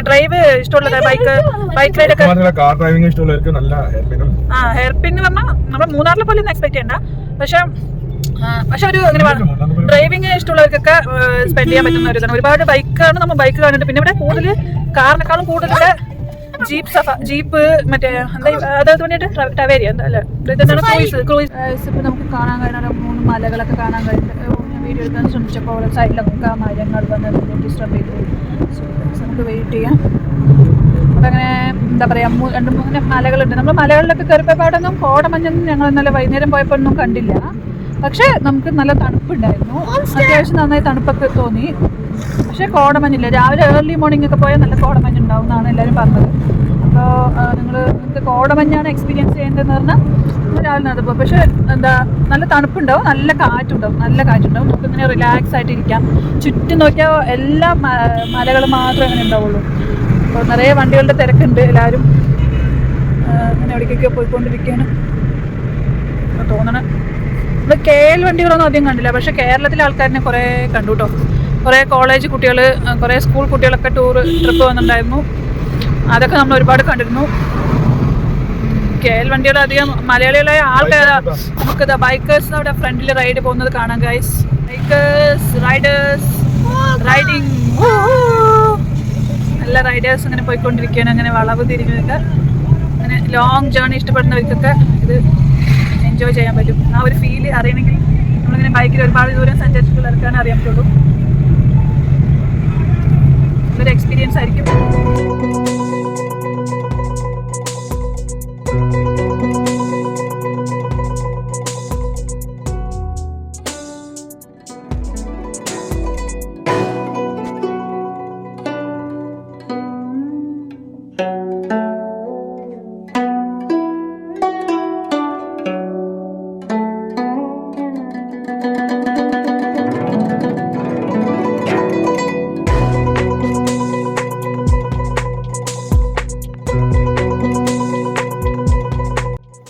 Drive ഇഷ്ടമുള്ളത് bike ride ഒക്കെ car driving ഇഷ്ടമുള്ളവർക്ക് നല്ല ഹെയർ പിൻ പറഞ്ഞാൽ നമ്മൾ മൂന്നാറിലെ പോലെ ഒന്നും എക്സ്പെക്ട് ചെയ്യണ്ട. പക്ഷെ ഒരു അങ്ങനെ ഡ്രൈവിംഗ് ഇഷ്ടമുള്ളവർക്കൊക്കെ സ്പെൻഡ് ചെയ്യാൻ പറ്റുന്ന ഒരു ഇതാണ്. ഒരുപാട് ബൈക്കാണ് നമ്മൾ ബൈക്ക് കാണുന്നുണ്ട്. പിന്നെ ഇവിടെ കൂടുതൽ കാറിനേക്കാളും കൂടുതൽ ജീപ്പ് മറ്റേ അതായത് വേണ്ടിയിട്ട് ടവേരി അല്ലേ ക്രൂയിസ്. ഇപ്പം നമുക്ക് കാണാൻ കഴിയുന്ന 3 മലകളൊക്കെ കാണാൻ കഴിയുന്നുണ്ട്. ഞാൻ വീഡിയോ എടുക്കാൻ ശ്രമിച്ചപ്പോൾ സൈഡിലൊക്കെ മരങ്ങൾ വന്നത് ഡിസ്റ്റർബ് ചെയ്തു. നമുക്ക് വെയിറ്റ് ചെയ്യാം. അപ്പം അങ്ങനെ എന്താ പറയുക 2-3 മലകളുണ്ട്. നമ്മൾ മലകളിലൊക്കെ കയറിപ്പോയപ്പാടൊന്നും കോടമഞ്ഞൊന്നും ഞങ്ങൾ ഇന്നലെ വൈകുന്നേരം പോയപ്പോൾ ഒന്നും കണ്ടില്ല. പക്ഷെ നമുക്ക് നല്ല തണുപ്പുണ്ടായിരുന്നു. അത്യാവശ്യം നന്നായി തണുപ്പൊക്കെ തോന്നി. പക്ഷെ കോടമഞ്ഞില്ല. രാവിലെ ഏർലി മോർണിംഗ് ഒക്കെ പോയാൽ നല്ല കോടമഞ്ഞ് ഉണ്ടാവും എന്നാണ് എല്ലാവരും പറഞ്ഞത്. അപ്പോൾ നിങ്ങൾക്ക് കോടമഞ്ഞാണ് എക്സ്പീരിയൻസ് ചെയ്യേണ്ടതെന്ന് പറഞ്ഞാൽ രാവിലെ നടത്തുമ്പോൾ. പക്ഷെ എന്താ നല്ല തണുപ്പുണ്ടാവും, നല്ല കാറ്റുണ്ടാവും. നമുക്കിങ്ങനെ റിലാക്സ് ആയിട്ട് ഇരിക്കാം. ചുറ്റും നോക്കിയാൽ എല്ലാ മലകളും മാത്രമേ അങ്ങനെ ഉണ്ടാവുള്ളൂ. അപ്പോൾ നിറയെ വണ്ടികളുടെ തിരക്കുണ്ട്. എല്ലാവരും അങ്ങനെ എവിടേക്കൊക്കെ പോയിക്കൊണ്ടിരിക്കുകയാണ് തോന്നണം. നമ്മൾ KL വണ്ടികളൊന്നും അധികം കണ്ടില്ല. പക്ഷെ കേരളത്തിലെ ആൾക്കാരിനെ കുറേ കണ്ടു കേട്ടോ. കുറേ കോളേജ് കുട്ടികൾ, കുറേ സ്കൂൾ കുട്ടികളൊക്കെ ട്രിപ്പ് വന്നിട്ടുണ്ടായിരുന്നു. അതൊക്കെ നമ്മൾ ഒരുപാട് കണ്ടിരുന്നു. KL വണ്ടികൾ അധികം മലയാളികളായ ആൾക്കാർ നമുക്ക് ബൈക്കേഴ്സ് അവിടെ ഫ്രണ്ടിൽ റൈഡ് പോകുന്നത് കാണാം ഗൈസ്. റൈഡിങ് നല്ല റൈഡേഴ്സ് അങ്ങനെ പോയിക്കൊണ്ടിരിക്കുകയാണ്. അങ്ങനെ വളവ് തിരിഞ്ഞൊക്കെ അങ്ങനെ ലോങ് ജേർണി ഇഷ്ടപ്പെടുന്നവർക്കൊക്കെ ഇത് എൻജോയ് ചെയ്യാൻ പറ്റും. ആ ഒരു ഫീൽ അറിയണമെങ്കിൽ നമ്മളിങ്ങനെ ബൈക്കിൽ ഒരുപാട് ദൂരം സഞ്ചരിച്ചിട്ടുള്ളവർക്കാണ് അറിയാൻ പറ്റുള്ളൂ. ഒരു എക്സ്പീരിയൻസ് ആയിരിക്കും.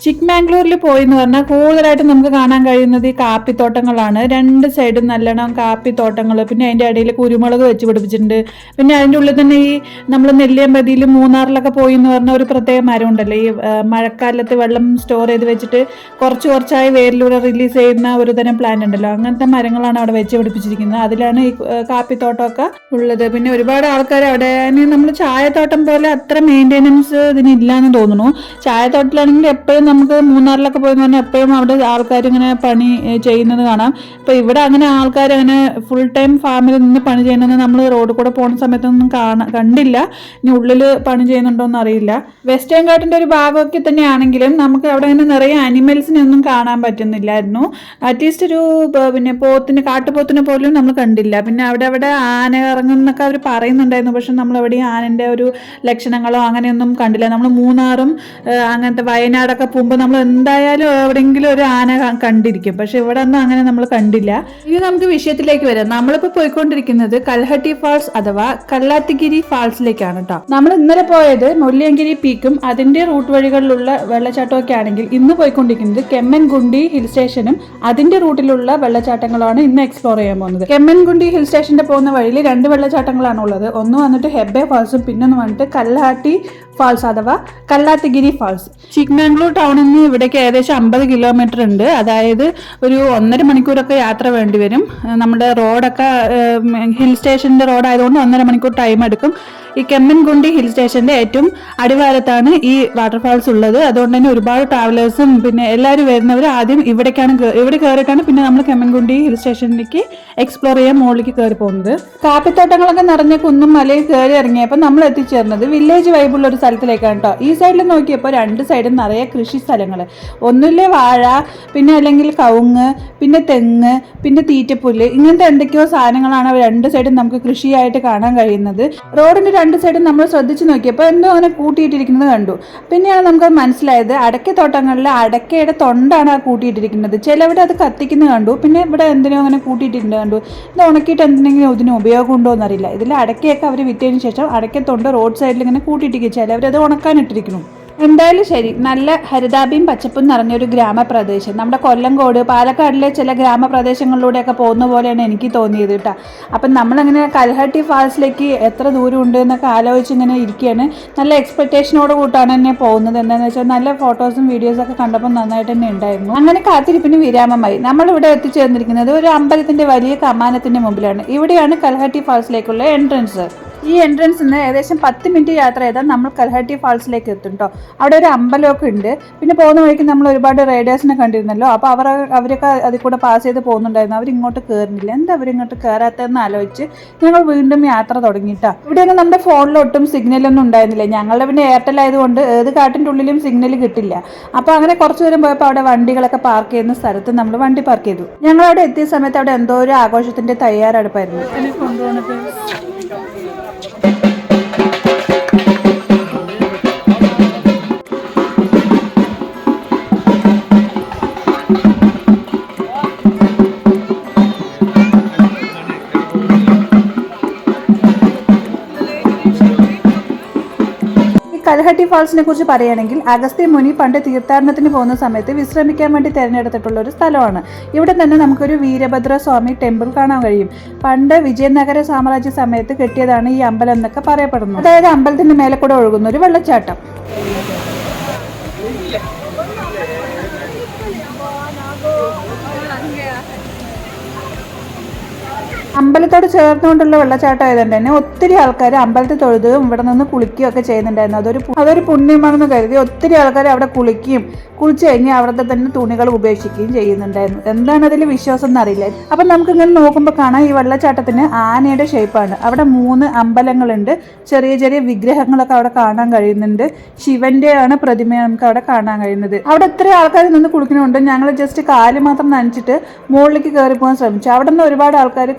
ചിക്ക്മാംഗ്ലൂരിൽ പോയി എന്ന് പറഞ്ഞാൽ കൂടുതലായിട്ട് നമുക്ക് കാണാൻ കഴിയുന്നത് ഈ കാപ്പിത്തോട്ടങ്ങളാണ്. 2 സൈഡും നല്ലോണം കാപ്പിത്തോട്ടങ്ങൾ. പിന്നെ അതിൻ്റെ ഇടയിൽ കുരുമുളക് വെച്ച് പിടിപ്പിച്ചിട്ടുണ്ട്. പിന്നെ അതിൻ്റെ ഉള്ളിൽ തന്നെ ഈ നമ്മൾ നെല്ലിയാമ്പതിയിൽ മൂന്നാറിലൊക്കെ പോയി എന്ന് പറഞ്ഞ ഒരു പ്രത്യേക മരം ഉണ്ടല്ലോ, ഈ മഴക്കാലത്ത് വെള്ളം സ്റ്റോർ ചെയ്ത് വെച്ചിട്ട് കുറച്ചായി വേരിലൂടെ റിലീസ് ചെയ്യുന്ന ഒരു തരം പ്ലാന്റ് ഉണ്ടല്ലോ, അങ്ങനത്തെ മരങ്ങളാണ് അവിടെ വെച്ച് പിടിപ്പിച്ചിരിക്കുന്നത്. അതിലാണ് ഈ കാപ്പിത്തോട്ടമൊക്കെ ഉള്ളത്. പിന്നെ ഒരുപാട് ആൾക്കാർ അവിടെ നമ്മൾ ചായത്തോട്ടം പോലെ അത്ര മെയിൻ്റെനൻസ് ഇതിനില്ലാന്ന് തോന്നുന്നു. ചായത്തോട്ടത്തിലാണെങ്കിൽ എപ്പോഴും നമുക്ക് മൂന്നാറിലൊക്കെ പോയെന്ന് പറഞ്ഞാൽ എപ്പോഴും അവിടെ ആൾക്കാർ ഇങ്ങനെ പണി ചെയ്യുന്നത് കാണാം. ഇപ്പോൾ ഇവിടെ അങ്ങനെ ആൾക്കാർ അങ്ങനെ ഫുൾ ടൈം ഫാമിൽ നിന്ന് പണി ചെയ്യുന്നത് നമ്മൾ റോഡ് കൂടെ പോകുന്ന സമയത്തൊന്നും കണ്ടില്ല. ഇനി ഉള്ളിൽ പണി ചെയ്യുന്നുണ്ടോയെന്ന് അറിയില്ല. വെസ്റ്റേൺ ഘാട്ടിൻ്റെ ഒരു ഭാഗമൊക്കെ തന്നെയാണെങ്കിലും നമുക്ക് അവിടെ അങ്ങനെ നിറയെ അനിമൽസിനെ ഒന്നും കാണാൻ പറ്റുന്നില്ലായിരുന്നു. അറ്റ്ലീസ്റ്റ് ഒരു പിന്നെ കാട്ടുപോത്തിനെ പോലും നമ്മൾ കണ്ടില്ല. പിന്നെ അവിടെ ആന ഇറങ്ങുന്നൊക്കെ അവർ പറയുന്നുണ്ടായിരുന്നു. പക്ഷെ നമ്മൾ എവിടെയും ആനൻ്റെ ഒരു ലക്ഷണങ്ങളോ അങ്ങനെയൊന്നും കണ്ടില്ല. നമ്മൾ മൂന്നാറും അങ്ങനത്തെ വയനാടൊക്കെ പോകുമ്പോൾ നമ്മൾ എന്തായാലും എവിടെയെങ്കിലും ഒരു ആന കണ്ടിരിക്കും. പക്ഷെ ഇവിടെ ഒന്നും അങ്ങനെ നമ്മൾ കണ്ടില്ല. ഇനി നമുക്ക് വിഷയത്തിലേക്ക് വരാം. നമ്മളിപ്പോൾ പോയിക്കൊണ്ടിരിക്കുന്നത് കൽഹട്ടി ഫാൾസ് അഥവാ കല്ലാത്തിഗിരി ഫാൾസിലേക്കാണ് കേട്ടോ. നമ്മൾ ഇന്നലെ പോയത് മുല്ലയങ്കിരി പീക്കും അതിന്റെ റൂട്ട് വഴികളിലുള്ള വെള്ളച്ചാട്ടമൊക്കെ ആണെങ്കിൽ ഇന്ന് പോയിക്കൊണ്ടിരിക്കുന്നത് കെമ്മൻഗുണ്ടി ഹിൽ സ്റ്റേഷനും അതിന്റെ റൂട്ടിലുള്ള വെള്ളച്ചാട്ടങ്ങളാണ് ഇന്ന് എക്സ്പ്ലോർ ചെയ്യാൻ പോകുന്നത്. കെമ്മൻഗുണ്ടി ഹിൽ സ്റ്റേഷന്റെ പോകുന്ന വഴിയിൽ 2 വെള്ളച്ചാട്ടങ്ങളാണ് ഉള്ളത്. ഒന്ന് വന്നിട്ട് ഹെബ്ബെ ഫാൾസും പിന്നൊന്ന് വന്നിട്ട് കല്ലാട്ടി ഫാൾസ് അഥവാ കല്ലാത്തിഗിരി ഫാൾസ്. ചിക്ക്മാംഗ്ലൂർ ടൗണിൽ നിന്ന് ഇവിടേക്ക് ഏകദേശം 50 കിലോമീറ്റർ ഉണ്ട്. അതായത് ഒരു 1.5 മണിക്കൂറൊക്കെ യാത്ര വേണ്ടി വരും. നമ്മുടെ റോഡൊക്കെ ഹിൽ സ്റ്റേഷൻ്റെ റോഡായതുകൊണ്ട് 1.5 മണിക്കൂർ ടൈം എടുക്കും. ഈ കെമ്മൻഗുണ്ടി ഹിൽ സ്റ്റേഷന്റെ ഏറ്റവും അടിവാരത്താണ് ഈ വാട്ടർഫാൾസ് ഉള്ളത്. അതുകൊണ്ട് തന്നെ ഒരുപാട് ട്രാവലേഴ്സും പിന്നെ എല്ലാവരും വരുന്നവർ ആദ്യം ഇവിടെ കയറിയിട്ടാണ് പിന്നെ നമ്മൾ കെമ്മൻഗുണ്ടി ഹിൽ സ്റ്റേഷനിലേക്ക് എക്സ്പ്ലോർ ചെയ്യാൻ മുകളിലേക്ക് കയറി പോകുന്നത്. കാപ്പിത്തോട്ടങ്ങളൊക്കെ നിറഞ്ഞ കുന്നും മലയിൽ കയറി ഇറങ്ങിയപ്പോൾ നമ്മൾ എത്തിച്ചേർന്നത് വില്ലേജ് വൈബുള്ള ഒരു സ്ഥലത്തിലേക്കാണ് കേട്ടോ. ഈ സൈഡിൽ നോക്കിയപ്പോൾ 2 സൈഡും നിറയെ കൃഷി സ്ഥലങ്ങൾ. ഒന്നുമില്ലേ വാഴ, പിന്നെ അല്ലെങ്കിൽ കവുങ്ങ്, പിന്നെ തെങ്ങ്, പിന്നെ തീറ്റപ്പുല്ല്, ഇങ്ങനത്തെ എന്തൊക്കെയോ സാധനങ്ങളാണ് 2 സൈഡും നമുക്ക് കൃഷിയായിട്ട് കാണാൻ കഴിയുന്നത്. റോഡിന്റെ 2 സൈഡും നമ്മൾ ശ്രദ്ധിച്ച് നോക്കിയപ്പോൾ എന്തോ അങ്ങനെ കൂട്ടിയിട്ടിരിക്കുന്നത് കണ്ടു. പിന്നെയാണ് നമുക്കത് മനസ്സിലായത് അടയ്ക്കത്തോട്ടങ്ങളിൽ അടയ്ക്കയുടെ തൊണ്ടാണ് ആ കൂട്ടിയിട്ടിരിക്കുന്നത്. ചിലവിടെ അത് കത്തിക്കുന്നത് കണ്ടു. പിന്നെ ഇവിടെ എന്തിനോ അങ്ങനെ കൂട്ടിയിട്ടുണ്ട് കണ്ടു. ഇത് ഉണക്കിയിട്ട് എന്തെങ്കിലും ഇതിന് ഉപയോഗം ഉണ്ടോ എന്നറിയില്ല. ഇതിൽ അടയ്ക്കയൊക്കെ അവർ വിറ്റതിന് ശേഷം അടയ്ക്കത്തൊണ്ട് റോഡ് സൈഡിൽ ഇങ്ങനെ കൂട്ടിയിട്ടിരിക്കുക. ചിലവരത് ഉണക്കാനിട്ടിരിക്കുന്നു. എന്തായാലും ശരി, നല്ല ഹരിതാഭിയും പച്ചപ്പും നിറഞ്ഞൊരു ഗ്രാമപ്രദേശം. നമ്മുടെ കൊല്ലങ്കോട്, പാലക്കാടിലെ ചില ഗ്രാമപ്രദേശങ്ങളിലൂടെയൊക്കെ പോകുന്ന പോലെയാണ് എനിക്ക് തോന്നിയത് കേട്ടോ. അപ്പം നമ്മളങ്ങനെ കൽഹട്ടി ഫാൾസിലേക്ക് എത്ര ദൂരം ഉണ്ട് എന്നൊക്കെ ആലോചിച്ച് ഇങ്ങനെ ഇരിക്കുകയാണ്. നല്ല എക്സ്പെക്റ്റേഷനോട് കൂട്ടാണ് തന്നെ പോകുന്നത്. എന്താണെന്ന് വെച്ചാൽ നല്ല ഫോട്ടോസും വീഡിയോസൊക്കെ കണ്ടപ്പോൾ നന്നായിട്ട് തന്നെ ഉണ്ടായിരുന്നു. അങ്ങനെ കാത്തിരിപ്പിന് വിരാമമായി. നമ്മളിവിടെ എത്തിച്ചേർന്നിരിക്കുന്നത് ഒരു അമ്പലത്തിൻ്റെ വലിയ കമാനത്തിൻ്റെ മുമ്പിലാണ്. ഇവിടെയാണ് കൽഹട്ടി ഫാൾസിലേക്കുള്ള എൻട്രൻസ്. ഈ എൻട്രൻസിൽ നിന്ന് ഏകദേശം 10 മിനിറ്റ് യാത്ര ചെയ്താൽ നമ്മൾ കൽഹട്ടി ഫാൾസിലേക്ക് എത്തും കേട്ടോ. അവിടെ ഒരു അമ്പലമൊക്കെ ഉണ്ട്. പിന്നെ പോകുന്ന വഴിക്ക് നമ്മൾ ഒരുപാട് റൈഡേഴ്സിനെ കണ്ടിരുന്നല്ലോ. അപ്പോൾ അവരൊക്കെ അതിൽ കൂടെ പാസ് ചെയ്ത് പോകുന്നുണ്ടായിരുന്നു. അവരിങ്ങോട്ട് കയറുന്നില്ല. എന്താ അവരിങ്ങോട്ട് കയറാത്തതെന്ന് ആലോചിച്ച് ഞങ്ങൾ വീണ്ടും യാത്ര തുടങ്ങിയിട്ടാ. ഇവിടെയൊന്നും നമ്മുടെ ഫോണിലൊട്ടും സിഗ്നലൊന്നും ഉണ്ടായിരുന്നില്ല. ഞങ്ങളുടെ പിന്നെ എയർടെൽ ആയതുകൊണ്ട് ഏത് കാട്ടിൻ്റെ ഉള്ളിലും സിഗ്നൽ കിട്ടില്ല. അപ്പോൾ അങ്ങനെ കുറച്ച് ദൂരം പോയപ്പോൾ അവിടെ വണ്ടികളൊക്കെ പാർക്ക് ചെയ്യുന്ന സ്ഥലത്ത് നമ്മൾ വണ്ടി പാർക്ക് ചെയ്തു. ഞങ്ങൾ അവിടെ എത്തിയ സമയത്ത് അവിടെ എന്തോ ഒരു ആഘോഷത്തിൻ്റെ തയ്യാറെടുപ്പായിരുന്നു. കൊണ്ടുപോകുന്നത് കൽഹട്ടി ഫാൾസിനെ കുറിച്ച് പറയുകയാണെങ്കിൽ അഗസ്ത്യ മുനി പണ്ട് തീർത്ഥാടനത്തിന് പോകുന്ന സമയത്ത് വിശ്രമിക്കാൻ വേണ്ടി തിരഞ്ഞെടുത്തിട്ടുള്ള ഒരു സ്ഥലമാണ്. ഇവിടെ തന്നെ നമുക്കൊരു വീരഭദ്ര സ്വാമി ടെമ്പിൾ കാണാൻ കഴിയും. പണ്ട് വിജയനഗര സാമ്രാജ്യ സമയത്ത് കെട്ടിയതാണ് ഈ അമ്പലം എന്നൊക്കെ പറയപ്പെടുന്നു. അതായത് അമ്പലത്തിന്റെ മേലെ കൂടെ ഒഴുകുന്ന ഒരു വെള്ളച്ചാട്ടം. അമ്പലത്തോട് ചേർന്നുകൊണ്ടുള്ള വെള്ളച്ചാട്ടം ആയതുകൊണ്ട് തന്നെ ഒത്തിരി ആൾക്കാർ അമ്പലത്തിൽ തൊഴുതും ഇവിടെ നിന്ന് കുളിക്കുകയും ഒക്കെ ചെയ്യുന്നുണ്ടായിരുന്നു. അതൊരു പുണ്യമാണെന്ന് കരുതി ഒത്തിരി ആൾക്കാർ അവിടെ കുളിച്ച് കഴിഞ്ഞ് അവിടുത്തെ തന്നെ തുണികൾ ഉപേക്ഷിക്കുകയും ചെയ്യുന്നുണ്ടായിരുന്നു. എന്താണ് അതിൽ വിശ്വാസം എന്നറിയില്ല. അപ്പം നമുക്കിങ്ങനെ നോക്കുമ്പോൾ കാണാം ഈ വെള്ളച്ചാട്ടത്തിന് ആനയുടെ ഷേപ്പാണ്. അവിടെ 3 അമ്പലങ്ങളുണ്ട്. ചെറിയ ചെറിയ വിഗ്രഹങ്ങളൊക്കെ അവിടെ കാണാൻ കഴിയുന്നുണ്ട്. ശിവന്റെ ആണ് പ്രതിമ നമുക്ക് അവിടെ കാണാൻ കഴിയുന്നത്. അവിടെ എത്ര ആൾക്കാർ നിന്ന് കുളിക്കുന്നുണ്ട്. ഞങ്ങൾ ജസ്റ്റ് കാല് മാത്രം നനച്ചിട്ട് മുകളിലേക്ക് കയറി പോകാൻ ശ്രമിച്ചു. അവിടെ നിന്ന് ഒരുപാട് ആൾക്കാർ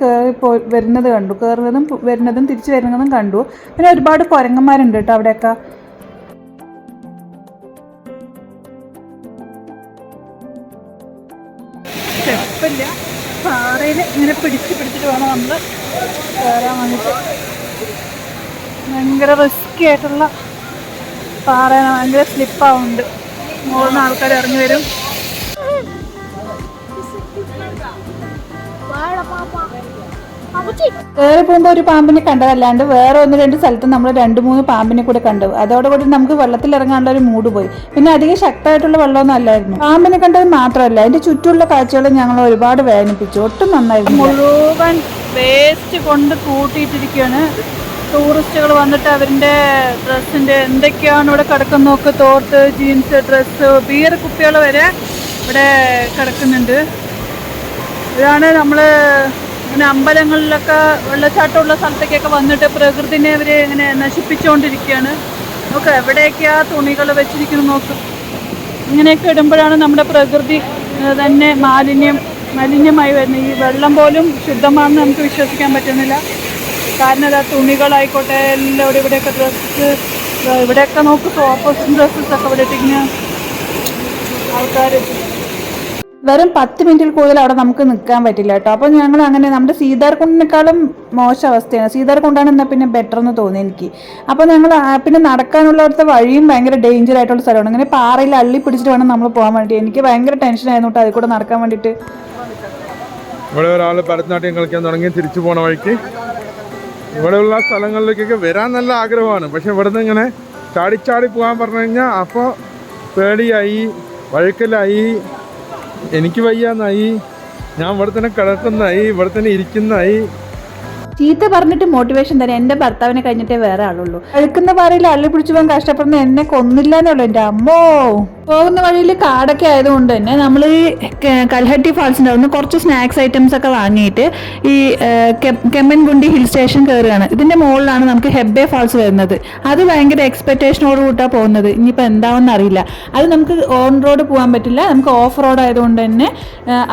വരുന്നത് കണ്ടു. കയറുന്നതും വരുന്നതും തിരിച്ചു വരുന്നതും കണ്ടു. പിന്നെ ഒരുപാട് കുരങ്ങന്മാരുണ്ട് കേട്ടോ അവിടെയൊക്കെ. സ്റ്റെപ്പില്ല, പാറയിൽ ഇങ്ങനെ പിടിച്ചിട്ട് വേണം നമ്മൾ കയറാൻ വേണ്ടിയിട്ട്. ഭയങ്കര റിസ്കി ആയിട്ടുള്ള പാറയാണ്. ഭയങ്കര സ്ലിപ്പാവുന്നുണ്ട്. മുകളിൽ നിന്ന് ആൾക്കാർ ഇറങ്ങി വരും. കയറി പോകുമ്പോൾ ഒരു പാമ്പിനെ കണ്ടതല്ലാണ്ട് വേറെ 1-2 സ്ഥലത്ത് നമ്മൾ 2-3 പാമ്പിനെ കൂടെ കണ്ടു. അതോടുകൂടി നമുക്ക് വെള്ളത്തിൽ ഇറങ്ങാനുള്ള ഒരു മൂഡ് പോയി. പിന്നെ അധികം ശക്തമായിട്ടുള്ള വെള്ളമൊന്നും അല്ലായിരുന്നു. പാമ്പിനെ കണ്ടത് മാത്രമല്ല അതിന്റെ ചുറ്റുമുള്ള കാഴ്ചകൾ ഞങ്ങൾ ഒരുപാട് വേദനിപ്പിച്ചു. ഒട്ടും നന്നായിരുന്നു. മുഴുവൻ വേസ്റ്റ് കൊണ്ട് കൂട്ടിയിട്ടിരിക്കുകയാണ്. ടൂറിസ്റ്റുകൾ വന്നിട്ട് അവരുടെ ഡ്രസ്സിന്റെ എന്തൊക്കെയാണ് ഇവിടെ കിടക്കുന്നൊക്കെ തോർത്ത്, ജീൻസ്, ഡ്രസ്സ്, ബിയർ കുപ്പികൾ വരെ ഇവിടെ കിടക്കുന്നുണ്ട്. ഇതാണ് നമ്മള് ഇങ്ങനെ അമ്പലങ്ങളിലൊക്കെ വെള്ളച്ചാട്ടമുള്ള സ്ഥലത്തേക്കൊക്കെ വന്നിട്ട് പ്രകൃതിനെ അവർ ഇങ്ങനെ നശിപ്പിച്ചുകൊണ്ടിരിക്കുകയാണ്. നോക്ക് എവിടെയൊക്കെയാ തുണികൾ വെച്ചിരിക്കുന്നത് നോക്ക്. ഇങ്ങനെയൊക്കെ ഇടുമ്പോഴാണ് നമ്മുടെ പ്രകൃതി തന്നെ മലിനമായി വരുന്നത്. ഈ വെള്ളം പോലും ശുദ്ധമാണെന്ന് നമുക്ക് വിശ്വസിക്കാൻ പറ്റുന്നില്ല. കാരണം ഇതാ തുണികളായിക്കോട്ടെ എല്ലാം ഇവിടെയൊക്കെ ഡ്രസ്സ്, ഇവിടെയൊക്കെ നോക്ക് ഓപ്പോസിറ്റ് ഡ്രസ്സൊക്കെ ഇവിടെ ഇട്ടിങ്ങനെ ആൾക്കാർ. വെറും 10 മിനിറ്റിൽ കൂടുതൽ അവിടെ നമുക്ക് നിൽക്കാൻ പറ്റില്ല കേട്ടോ. അപ്പോൾ ഞങ്ങൾ അങ്ങനെ നമ്മുടെ സീതാർകുണ്ടിനേക്കാളും മോശം അവസ്ഥയാണ്. സീതാർകുണ്ടാണ് എന്നാൽ പിന്നെ ബെറ്റർ എന്ന് തോന്നി എനിക്ക്. അപ്പോൾ ഞങ്ങൾ പിന്നെ നടക്കാനുള്ളവിടുത്തെ വഴിയും ഭയങ്കര ഡേഞ്ചർ ആയിട്ടുള്ള സ്ഥലമാണ്. അങ്ങനെ പാറയിൽ അള്ളി പിടിച്ചിട്ട് വേണം നമ്മൾ പോകാൻ വേണ്ടി. എനിക്ക് ഭയങ്കര ടെൻഷനായിരുന്നു കേട്ടോ അതിൽ കൂടെ നടക്കാൻ വേണ്ടിയിട്ട്. ഇവിടെ ഒരാൾ ഭരതനാട്യം കളിക്കാൻ തുടങ്ങി തിരിച്ചു പോണ വഴിക്ക് ഇവിടെയുള്ള സ്ഥലങ്ങളിലേക്കൊക്കെ വരാൻ നല്ല ആഗ്രഹമാണ്. പക്ഷെ ഇവിടുന്ന് ഇങ്ങനെ ചാടി പോകാൻ പറഞ്ഞു കഴിഞ്ഞാൽ അപ്പോൾ പേടിയായി, വഴുക്കലായി, എനിക്ക് വയ്യാന്നായി, ഞാൻ ഇവിടെ തന്നെ കിടക്കുന്നതായി, ഇവിടെ തന്നെ ഇരിക്കുന്നതായി. ചീത്ത പറഞ്ഞിട്ട് മോട്ടിവേഷൻ തരാം. എൻ്റെ ഭർത്താവിനെ കഴിഞ്ഞിട്ടേ വേറെ ആളുള്ളൂ. അഴുക്കുന്ന പാറയിൽ അള്ളി പിടിച്ചു പോകാൻ കഷ്ടപ്പെടുന്ന എന്നെ കൊന്നില്ല എന്നുള്ളൂ. എൻ്റെ അമ്മോ. പോകുന്ന വഴിയിൽ കാടൊക്കെ ആയതുകൊണ്ട് തന്നെ നമ്മൾ ഈ കൽഹട്ടി ഫാൾസിൻ്റെ അവിടെ നിന്ന് കുറച്ച് സ്നാക്സ് ഐറ്റംസ് ഒക്കെ വാങ്ങിയിട്ട് ഈ കെമ്മൻഗുണ്ടി ഹിൽ സ്റ്റേഷൻ കയറുകയാണ്. ഇതിൻ്റെ മുകളിലാണ് നമുക്ക് ഹെബ്ബെ ഫാൾസ് വരുന്നത്. അത് ഭയങ്കര എക്സ്പെക്റ്റേഷനോട് കൂട്ടാണ് പോകുന്നത്. ഇനിയിപ്പോൾ എന്താണെന്ന് അറിയില്ല. അത് നമുക്ക് ഓൺ റോഡ് പോകാൻ പറ്റില്ല. നമുക്ക് ഓഫ് റോഡ് ആയതുകൊണ്ട് തന്നെ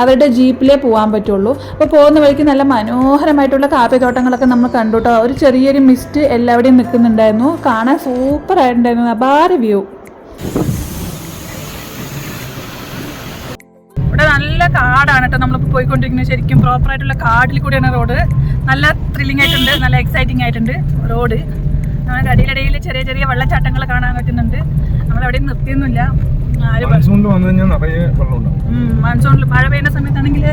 അവരുടെ ജീപ്പിലേ പോകാൻ പറ്റുള്ളൂ. അപ്പോൾ പോകുന്ന വഴിക്ക് നല്ല മനോഹരമായിട്ടുള്ള കാപ്പിത്തോട്ടങ്ങളൊക്കെ നമ്മൾ കണ്ടു കേട്ടോ. ഒരു ചെറിയൊരു മിസ്റ്റ് എല്ലാവിടെയും നിൽക്കുന്നുണ്ടായിരുന്നു. കാണാൻ സൂപ്പർ ആയിട്ടുണ്ടായിരുന്നു. അപാര വ്യൂ. ഇവിടെ നല്ല കാടാണ് കേട്ടോ നമ്മളിപ്പോൾ പോയിക്കൊണ്ടിരിക്കുന്നത്. ശരിക്കും പ്രോപ്പറായിട്ടുള്ള കാടിൽ കൂടിയാണ് റോഡ്. നല്ല ത്രില്ലിംഗ് ആയിട്ടുണ്ട്, നല്ല എക്സൈറ്റിംഗ് ആയിട്ടുണ്ട് റോഡ്. നമുക്ക് അടിയിലടിയിൽ ചെറിയ ചെറിയ വെള്ളച്ചാട്ടങ്ങൾ കാണാൻ പറ്റുന്നുണ്ട്. നമ്മളെവിടെയും നിർത്തിയൊന്നുമില്ല. മൺസൂണിൽ മഴ പെയ്യുന്ന സമയത്താണെങ്കിൽ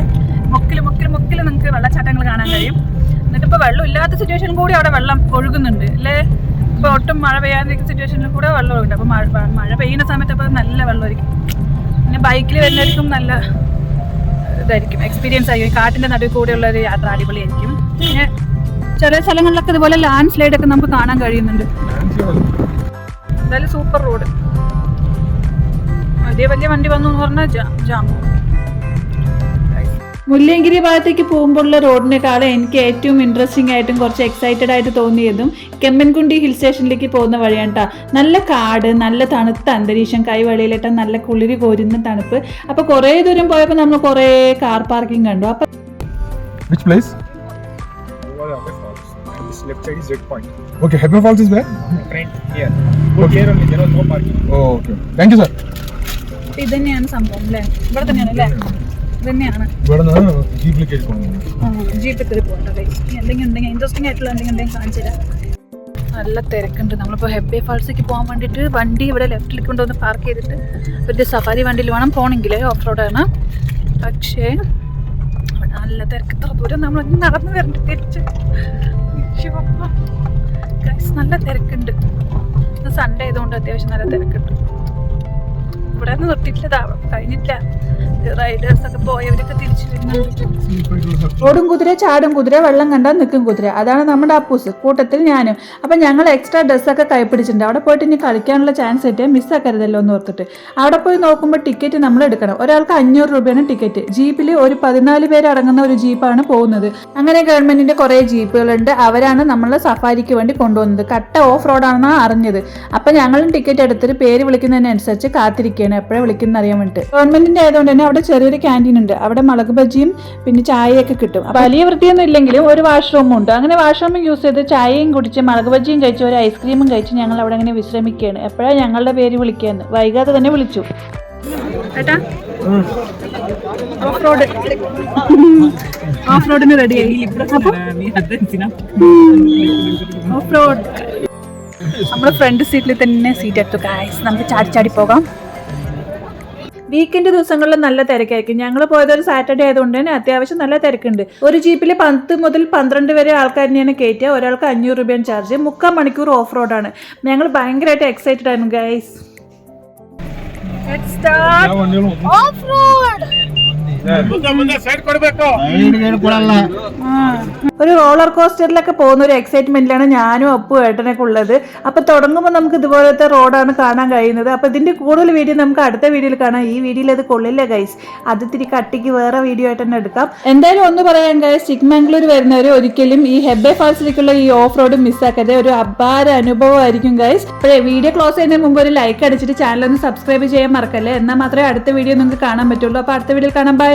മൊക്കിൽ നിങ്ങൾക്ക് വെള്ളച്ചാട്ടങ്ങൾ കാണാൻ കഴിയും. എന്നിട്ടിപ്പോൾ വെള്ളം ഇല്ലാത്ത സിറ്റുവേഷൻ കൂടി അവിടെ വെള്ളം ഒഴുകുന്നുണ്ട് അല്ലേ. ഇപ്പോൾ ഒട്ടും മഴ പെയ്യാതിരിക്കുന്ന സിറ്റുവേഷനിൽ കൂടെ വെള്ളം ഒഴുകുന്നുണ്ട്. അപ്പോൾ മഴ പെയ്യുന്ന സമയത്ത് അപ്പോൾ നല്ല വെള്ളമായിരിക്കും. പിന്നെ ബൈക്കിൽ വരുന്നവർക്കും നല്ല ഇതായിരിക്കും, എക്സ്പീരിയൻസ് ആയിരിക്കും. കാട്ടിൻ്റെ നടുവിൽ കൂടെയുള്ള ഒരു യാത്ര അടിപൊളിയായിരിക്കും. പിന്നെ ചില സ്ഥലങ്ങളിലൊക്കെ ഇതുപോലെ ലാൻഡ് സ്ലൈഡൊക്കെ നമുക്ക് കാണാൻ കഴിയുന്നുണ്ട്. എന്തായാലും സൂപ്പർ റോഡ്. വലിയ വണ്ടി വന്നു എന്ന് പറഞ്ഞാൽ ജാം. മുല്ലയങ്കിരി ഭാഗത്തേക്ക് പോകുമ്പോഴുള്ള റോഡിനേക്കാളും എനിക്ക് ഏറ്റവും ഇൻട്രസ്റ്റിംഗ് ആയിട്ടും കുറച്ച് എക്സൈറ്റഡ് ആയിട്ട് തോന്നിയതും കെമ്മൻകുണ്ടി ഹിൽ സ്റ്റേഷനിലേക്ക് പോകുന്ന വഴിയാണ് കേട്ടോ. നല്ല കാട്, നല്ല തണുത്ത അന്തരീക്ഷം, കൈവെളിയിലിട്ട നല്ല കുളിരി കോരുന്ന തണുപ്പ്. അപ്പോൾ കുറേ ദൂരം പോയപ്പോൾ നമ്മൾ കുറേ കാർ പാർക്കിംഗ് കണ്ടു. അപ്പോൾ left side is Red Point. Okay, Hebbe Falls is where? Friend here. Here only there was no parking. Oh, okay. Thank you, sir. ഇത് തന്നെയാണ് സംഭവം അല്ലേ? ഇവിടെ തന്നെയാണ് അല്ലേ? ഇത് തന്നെയാണ്. ഇവിടുന്ന് ജീപ്പിലേക്ക് പോകുന്നത്. ജീപ്പിൽ കയറി പോകണ്ടേ? എന്തെങ്കിലും ഇൻട്രസ്റ്റിംഗ് ആയിട്ടുള്ള എന്തെങ്കിലും കാണിച്ചു തരാം. നല്ല തിരക്കുണ്ട്. നമ്മളിപ്പോൾ ഹെബ്ബെ ഫാൾസിലേക്ക് പോകാൻ വേണ്ടിയിട്ട് വണ്ടി ഇവിടെ ലെഫ്റ്റിലേക്ക് കൊണ്ടുവന്ന് പാർക്ക് ചെയ്തിട്ട് ഒരു സഫാരി വണ്ടിയിൽ വേണം പോകണമെങ്കിൽ, ഓഫ് റോഡാണ്. പക്ഷേ നല്ല തിരക്ക്. ഇത്ര ദൂരം നമ്മൾ നടന്നു വരണ്ട തിരിച്ച്. നല്ല തിരക്കുണ്ട്. സൺഡേ ആയതുകൊണ്ട് അത്യാവശ്യം നല്ല തിരക്കുണ്ട്. ഇവിടെ ഒന്നും നിർത്തിയിട്ടില്ല, കഴിഞ്ഞിട്ടില്ല. റൈഡേഴ്സ് ഒക്കെ പോയവരൊക്കെ തിരിച്ചു വരുന്നുണ്ട്. ഓടും കുതിര, ചാടും കുതിര, വെള്ളം കണ്ടാൽ നിൽക്കും കുതിര. അതാണ് നമ്മുടെ അപ്പൂസ്, കൂട്ടത്തിൽ ഞാനും. അപ്പം ഞങ്ങൾ എക്സ്ട്രാ ഡ്രസ്സൊക്കെ കൈപ്പിടിച്ചിട്ടുണ്ട്. അവിടെ പോയിട്ട് ഇനി കളിക്കാനുള്ള ചാൻസ് കിട്ടിയാൽ മിസ്സാക്കരുതല്ലോ എന്ന് ഓർത്തിട്ട്. അവിടെ പോയി നോക്കുമ്പോൾ ടിക്കറ്റ് നമ്മൾ എടുക്കണം. ഒരാൾക്ക് 500 രൂപയാണ് ടിക്കറ്റ്. ജീപ്പിൽ ഒരു 14 പേര് അടങ്ങുന്ന ഒരു ജീപ്പാണ് പോകുന്നത്. അങ്ങനെ ഗവൺമെന്റിന്റെ കുറേ ജീപ്പുകളുണ്ട്. അവരാണ് നമ്മളെ സഫാരിക്ക് വേണ്ടി കൊണ്ടുവന്നത്. കട്ട ഓഫ് റോഡാണെന്നാണ് അറിഞ്ഞത്. അപ്പം ഞങ്ങളും ടിക്കറ്റ് എടുത്തിട്ട് പേര് വിളിക്കുന്നതിനനുസരിച്ച് കാത്തിരിക്കുകയാണ്, എപ്പോഴാണ് വിളിക്കുന്നത് അറിയാൻ വേണ്ടിയിട്ട്. ഗവൺമെന്റിന്റെ ആയതുകൊണ്ട് തന്നെ അവിടെ ചെറിയൊരു ക്യാൻറ്റീൻ ഉണ്ട്. അവിടെ മുളക് ബജിയും പിന്നെ ചായയൊക്കെ കിട്ടും. അപ്പം വലിയ വൃത്തിയൊന്നും ഇല്ലെങ്കിലും ഒരു വാഷ്റൂമും ഉണ്ട്. അങ്ങനെ വാഷ്റൂം യൂസ് ചെയ്ത് ചായയും കുടിച്ച് മുളക് ബജിയും കഴിച്ച് ഒരു ഐസ്ക്രീമും കഴിച്ച് ഞങ്ങൾ അവിടെ അങ്ങനെ വിശ്രമിക്കുകയാണ്. എപ്പോഴാണ് ഞങ്ങളുടെ പേര് വിളിക്കുകയെന്ന്. വൈകാതെ തന്നെ വിളിച്ചു. ഏട്ടാ ഓഫ് റോഡിന് റെഡിയായി. ഓഫ് റോഡ് നമ്മുടെ ഫ്രണ്ട് സീറ്റിൽ തന്നെ സീറ്റ് എടുത്തു. ഗായ്സ്, നമുക്ക് ചാടി പോകാം. വീക്കെൻഡ് ദിവസങ്ങളിൽ നല്ല തിരക്കായിരിക്കും. ഞങ്ങൾ പോയത് ഒരു സാറ്റർഡേ ആയതുകൊണ്ട് തന്നെ അത്യാവശ്യം നല്ല തിരക്കുണ്ട്. ഒരു ജീപ്പിൽ 10 മുതൽ 12 വരെ ആൾക്കാരിനെയാണ് കയറ്റുക. ഒരാൾക്ക് 500 രൂപയാണ് ചാർജ്. 3/4 മണിക്കൂർ ഓഫ് റോഡാണ്. ഞങ്ങൾ ഭയങ്കരമായിട്ട് എക്സൈറ്റഡ് ആയിരുന്നു ഗൈസ്. ഓഫ് റോഡ് ഒരു റോളർ കോസ്റ്ററിലൊക്കെ പോകുന്ന ഒരു എക്സൈറ്റ്മെന്റിലാണ് ഞാനും അപ്പു ഏട്ടനൊക്കെ ഉള്ളത്. അപ്പൊ തുടങ്ങുമ്പോൾ നമുക്ക് ഇതുപോലത്തെ റോഡാണ് കാണാൻ കഴിയുന്നത്. അപ്പൊ ഇതിന്റെ കൂടുതൽ വീഡിയോ നമുക്ക് അടുത്ത വീഡിയോയിൽ കാണാം. ഈ വീഡിയോയിൽ അത് കൊള്ളില്ല ഗൈസ്, അത് ഇത്തിരി കട്ടിക്ക് വേറെ വീഡിയോ ആയിട്ട് തന്നെ എടുക്കാം. എന്തായാലും ഒന്ന് പറയാൻ ഗൈസ്, ചിക്ക്മംഗ്ലൂർ വരുന്നവർ ഒരിക്കലും ഈ ഹെബ്ബെ ഫാൾസിലേക്കുള്ള ഈ ഓഫ് റോഡ് മിസ്സാക്കാതെ. ഒരു അപാര അനുഭവമായിരിക്കും ഗൈസ്. അപ്പോഴേ വീഡിയോ ക്ലോസ് ചെയ്യുന്നതിന് മുമ്പ് ഒരു ലൈക്ക് അടിച്ചിട്ട് ചാനൽ ഒന്ന് സബ്സ്ക്രൈബ് ചെയ്യാൻ മറക്കല്ലേ. എന്നാൽ മാത്രമേ അടുത്ത വീഡിയോ നിങ്ങൾക്ക് കാണാൻ പറ്റുള്ളൂ. അപ്പോൾ അടുത്ത വീഡിയോയിൽ കാണാം. ബൈ.